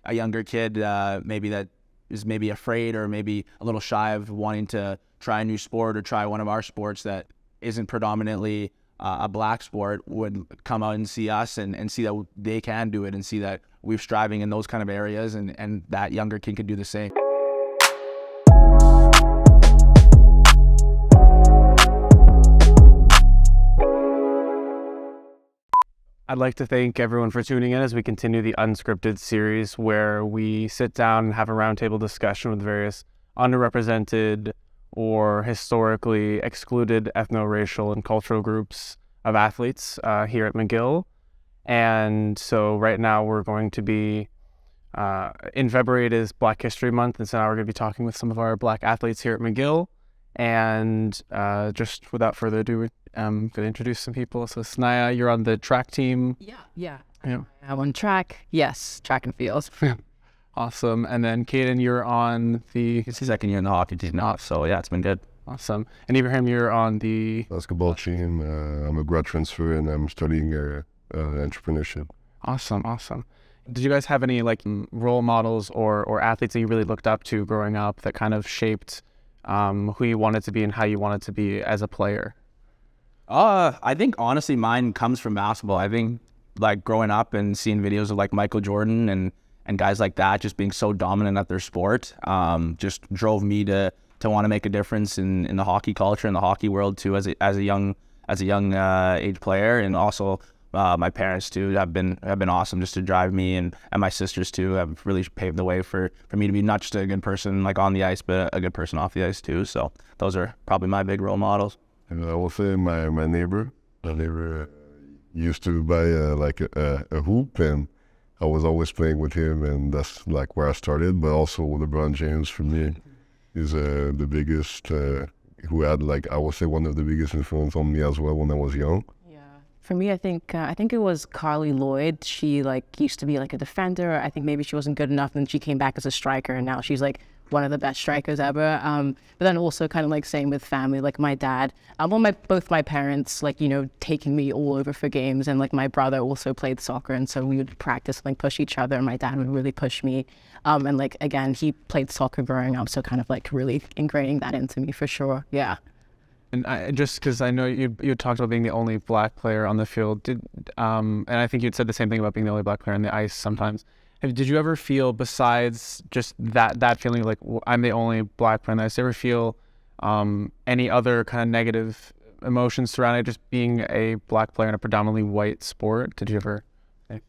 a younger kid maybe that is maybe afraid or maybe a little shy of wanting to try a new sport or try one of our sports that isn't predominantly a black sport would come out and see us and see that they can do it and see that we're striving in those kind of areas and that younger kid could do the same. I'd like to thank everyone for tuning in as we continue the Unscripted series, where we sit down and have a roundtable discussion with various underrepresented or historically excluded ethno-racial and cultural groups of athletes here at McGill. And so right now we're going to be, in February it is Black History Month, and so now we're going to be talking with some of our Black athletes here at McGill. And just without further ado, I'm going to introduce some people. So Snaya, you're on the track team. Yeah. I'm on track. Yes, track and field. Awesome. And then Caden, you're on the... It's the second year in the hockey team now, so yeah, it's been good. Awesome. And Ibrahim, you're on the... basketball team. I'm a grad transfer and I'm studying entrepreneurship. Awesome. Did you guys have any like role models or athletes that you really looked up to growing up that kind of shaped who you wanted to be and how you wanted to be as a player? I think honestly mine comes from basketball. I think like growing up and seeing videos of like Michael Jordan and guys like that just being so dominant at their sport just drove me to want to make a difference in the hockey culture and the hockey world too as a young age player. And also my parents too have been awesome just to drive me, and my sisters too have really paved the way for me to be not just a good person like on the ice, but a good person off the ice too. So those are probably my big role models. And I will say my neighbor used to buy like a hoop, and I was always playing with him, and that's like where I started. But also LeBron James for me is the biggest, who had like, I would say, one of the biggest influence on me as well when I was young. For me, I think it was Carly Lloyd. She like used to be like a defender. I think maybe she wasn't good enough, and she came back as a striker, and now she's like one of the best strikers ever. But then also kind of like same with family, like my dad, both my parents, like, you know, taking me all over for games, and like my brother also played soccer, and so we would practice and like push each other, and my dad would really push me. And like, again, he played soccer growing up, so kind of like really ingraining that into me for sure. Yeah. And just because I know you talked about being the only Black player on the field, and I think you'd said the same thing about being the only Black player on the ice sometimes. Did you ever feel, besides just that feeling like I'm the only Black player on the ice, did you ever feel any other kind of negative emotions surrounding just being a Black player in a predominantly white sport? Did you ever?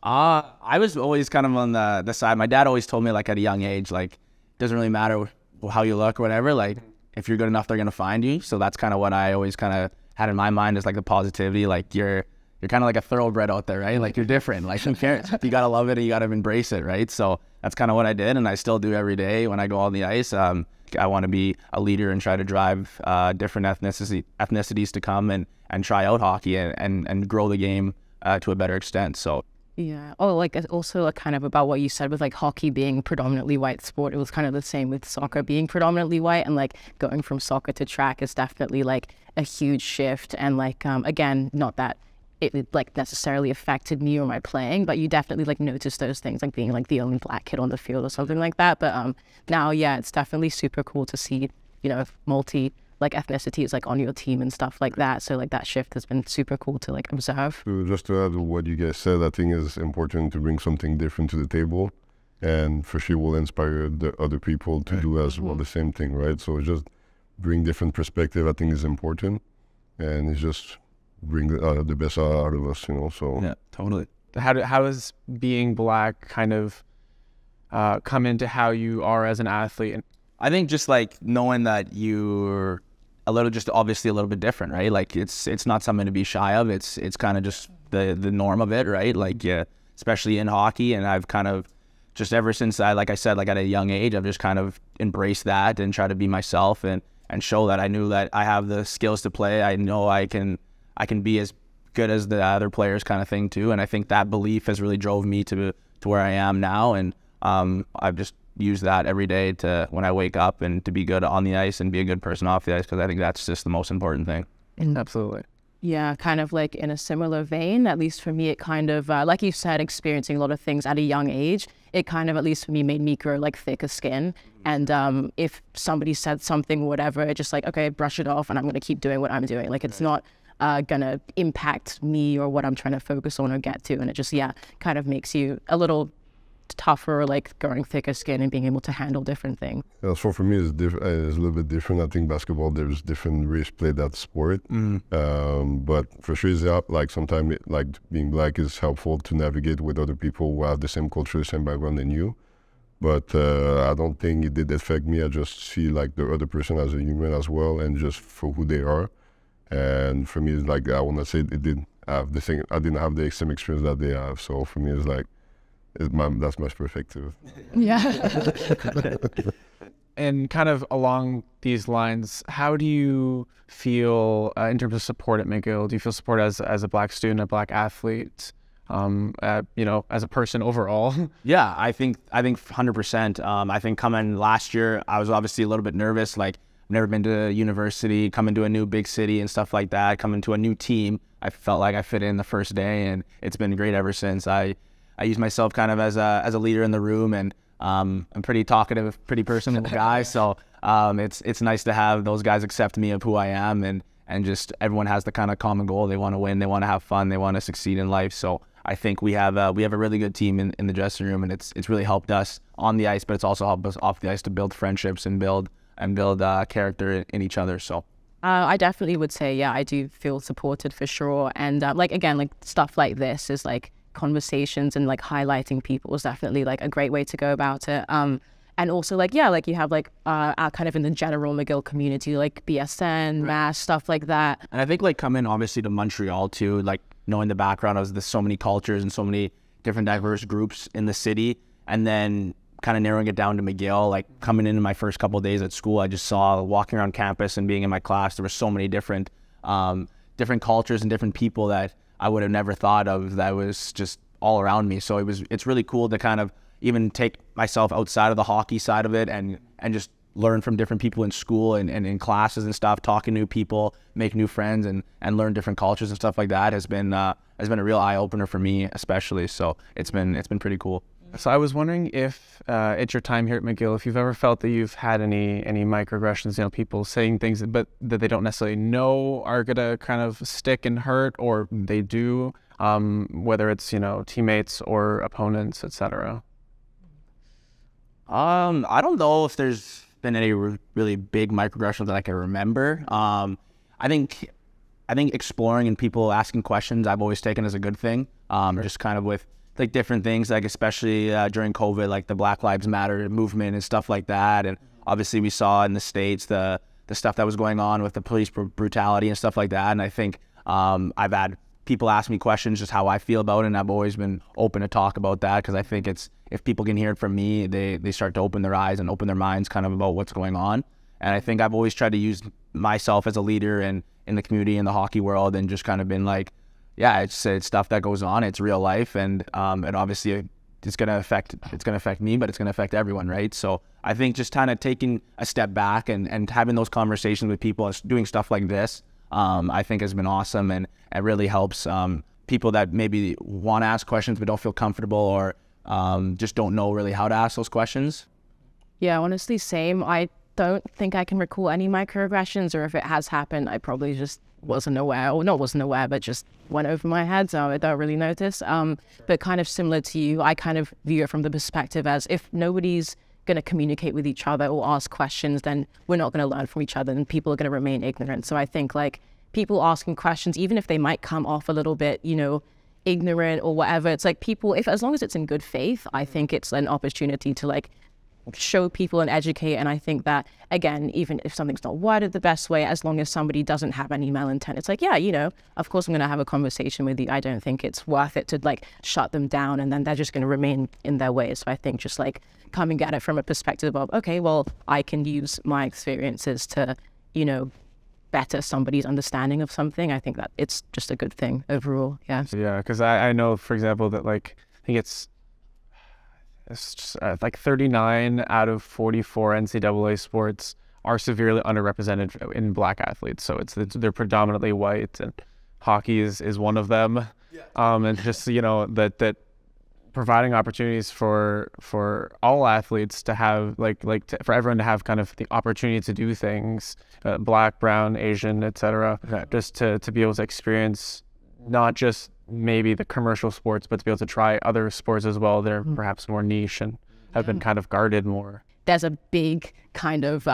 I was always kind of on the side. My dad always told me like at a young age, like, it doesn't really matter how you look or whatever, like, if you're good enough, they're going to find you. So that's kind of what I always kind of had in my mind, is like the positivity, like you're kind of like a thoroughbred out there, right? Like you're different, like who cares? You got to love it and you got to embrace it, right? So that's kind of what I did, and I still do every day when I go on the ice. I want to be a leader and try to drive different ethnicities to come and try out hockey and grow the game to a better extent. So yeah. Oh, like also like kind of about what you said with like hockey being predominantly white sport. It was kind of the same with soccer being predominantly white, and like going from soccer to track is definitely like a huge shift. And like again, not that it like necessarily affected me or my playing, but you definitely like notice those things, like being like the only Black kid on the field or something like that. But now, yeah, it's definitely super cool to see, you know, multi like ethnicities like on your team and stuff like that. So like that shift has been super cool to like observe. So just to add what you guys said, I think it's important to bring something different to the table, and for sure will inspire the other people to do as well the same thing, right? So just bring different perspective, I think, is important, and it's just bring the best out of us, you know. So yeah, totally. How does being Black kind of come into how you are as an athlete? I think just like knowing that you're obviously a little bit different, right? Like it's not something to be shy of. It's kind of just the norm of it, right? Like, yeah, especially in hockey. And I've kind of just ever since like I said, like at a young age, I've just kind of embraced that and try to be myself and show that I knew that I have the skills to play. I know I can be as good as the other players, kind of thing too. And I think that belief has really drove me to where I am now. And I've just used that every day to when I wake up and to be good on the ice and be a good person off the ice, because I think that's just the most important thing. Absolutely. Yeah, kind of like in a similar vein, at least for me, it kind of, like you said, experiencing a lot of things at a young age, it kind of, at least for me, made me grow like thicker skin. And if somebody said something, whatever, it's just like, okay, brush it off and I'm going to keep doing what I'm doing. Like it's not going to impact me or what I'm trying to focus on or get to. And it just, yeah, kind of makes you a little tougher, like growing thicker skin and being able to handle different things. Yeah, so for me, it's it's a little bit different. I think basketball, there's different ways to play that sport. But for sure, it's like sometimes like being black is helpful to navigate with other people who have the same culture, same background than you. But I don't think it did affect me. I just see like the other person as a human as well, and just for who they are. And for me, it's like I want to say it didn't have the thing. I didn't have the same experience that they have. So for me, it's like that's my perspective. Yeah. And kind of along these lines, how do you feel in terms of support at McGill? Do you feel support as a black student, a black athlete, you know, as a person overall? Yeah, I think 100%. I think coming last year, I was obviously a little bit nervous. Like, I've never been to university, coming to a new big city and stuff like that, coming to a new team. I felt like I fit in the first day, and it's been great ever since. I use myself kind of as a leader in the room, and I'm pretty talkative, pretty personal guy. So it's nice to have those guys accept me of who I am, and just everyone has the kind of common goal. They want to win, they want to have fun, they want to succeed in life. So I think we have a really good team in the dressing room, and it's really helped us on the ice, but it's also helped us off the ice to build friendships and build character in each other. So. I definitely would say, yeah, I do feel supported for sure. And like, again, like stuff like this is like conversations and like highlighting people is definitely like a great way to go about it. And also like, yeah, like you have like kind of in the general McGill community, like BSN, Mass, stuff like that. And I think like coming obviously to Montreal too, like knowing the background of there's so many cultures and so many different diverse groups in the city, and then kind of narrowing it down to McGill, like coming into my first couple of days at school, I just saw walking around campus and being in my class, there were so many different cultures and different people that I would have never thought of that was just all around me. So it's really cool to kind of even take myself outside of the hockey side of it and just learn from different people in school and in classes and stuff, talking to new people, make new friends and learn different cultures and stuff like that has been a real eye opener for me, especially. So it's been pretty cool. So I was wondering if at your time here at McGill, if you've ever felt that you've had any microaggressions, you know, people saying things but that they don't necessarily know are gonna kind of stick and hurt, or they do, whether it's, you know, teammates or opponents, etc. I don't know if there's been any really big microaggressions that I can remember. I think exploring and people asking questions I've always taken as a good thing. Just kind of with like different things, like especially during COVID, like the Black Lives Matter movement and stuff like that. And obviously we saw in the States the stuff that was going on with the police brutality and stuff like that. And I think I've had people ask me questions, just how I feel about it. And I've always been open to talk about that, because I think if people can hear it from me, they start to open their eyes and open their minds kind of about what's going on. And I think I've always tried to use myself as a leader in the community, in the hockey world, and just kind of been like, yeah, it's stuff that goes on. It's real life, and obviously it's gonna affect me, but it's gonna affect everyone, right? So I think just kind of taking a step back and having those conversations with people, and doing stuff like this, I think has been awesome, and it really helps people that maybe want to ask questions but don't feel comfortable, or just don't know really how to ask those questions. Yeah, honestly, same. I don't think I can recall any microaggressions, or if it has happened, I probably just wasn't aware, or not wasn't aware, but just went over my head, so I don't really notice. But kind of similar to you, I kind of view it from the perspective as if nobody's going to communicate with each other or ask questions, then we're not going to learn from each other, and people are going to remain ignorant. So I think like people asking questions, even if they might come off a little bit, you know, ignorant or whatever, it's like people, as long as it's in good faith, I think it's an opportunity to like show people and educate. And I think that, again, even if something's not worded the best way, as long as somebody doesn't have any malintent, it's like, yeah, you know, of course I'm going to have a conversation with you. I don't think it's worth it to like shut them down, and then they're just going to remain in their ways. So I think just like coming at it from a perspective of, okay, well, I can use my experiences to, you know, better somebody's understanding of something. I think that it's just a good thing overall. Yeah. Yeah, because I know, for example, that like I think it's just like 39 out of 44 NCAA sports are severely underrepresented in black athletes. So they're predominantly white, and hockey is one of them. And just, you know, that providing opportunities for all athletes to have for everyone to have kind of the opportunity to do things, Black, brown, Asian, etc. Just to be able to experience not just maybe the commercial sports, but to be able to try other sports as well. They're perhaps more niche and have been kind of guarded more. There's a big kind of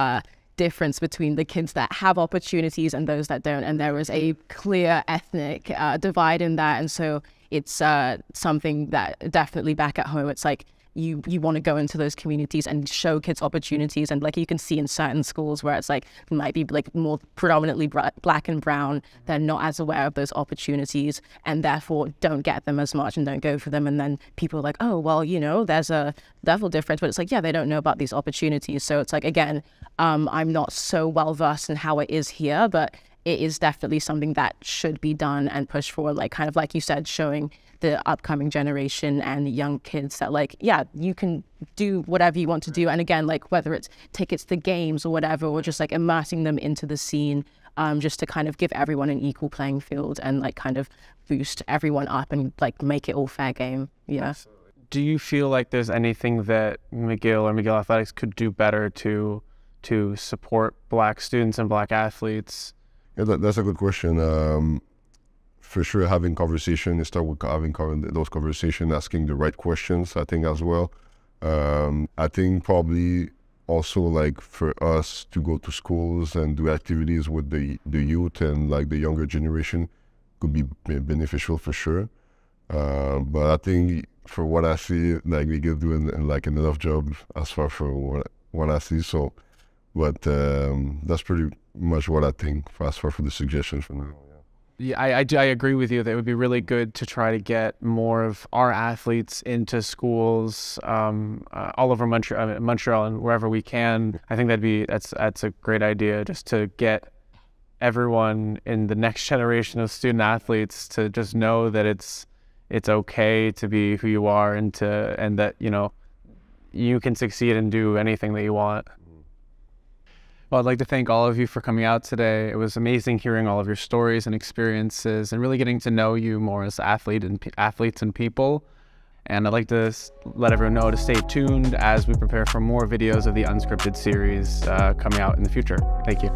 difference between the kids that have opportunities and those that don't, and there is a clear ethnic divide in that. And so it's something that definitely back at home, it's like you want to go into those communities and show kids opportunities. And like you can see in certain schools where it's like might be like more predominantly Black and brown, they're not as aware of those opportunities and therefore don't get them as much and don't go for them. And then people are like, oh, well, you know, there's a level difference, but it's like, yeah, they don't know about these opportunities. So it's like, again, I'm not so well versed in how it is here, but it is definitely something that should be done and pushed forward, like kind of like you said, showing the upcoming generation and young kids that like, yeah, you can do whatever you want to do. And again, like whether it's tickets to games or whatever, or just like immersing them into the scene, just to kind of give everyone an equal playing field and like kind of boost everyone up and like make it all fair game. Yeah. Do you feel like there's anything that McGill or McGill Athletics could do better to support Black students and Black athletes? Yeah, that's a good question. For sure, having conversation, start with having those conversations, asking the right questions, I think, as well. I think probably also like for us to go to schools and do activities with the youth and like the younger generation could be beneficial for sure. But I think for what I see, like we get doing like enough job as far for what I see. So, but that's pretty much what I think as far for the suggestions for now. Yeah, I agree with you that it would be really good to try to get more of our athletes into schools all over Montreal and wherever we can. I think that's a great idea, just to get everyone in the next generation of student athletes to just know that it's okay to be who you are and that, you know, you can succeed and do anything that you want. Well, I'd like to thank all of you for coming out today. It was amazing hearing all of your stories and experiences and really getting to know you more as athletes and people. And I'd like to let everyone know to stay tuned as we prepare for more videos of the Unscripted series coming out in the future. Thank you.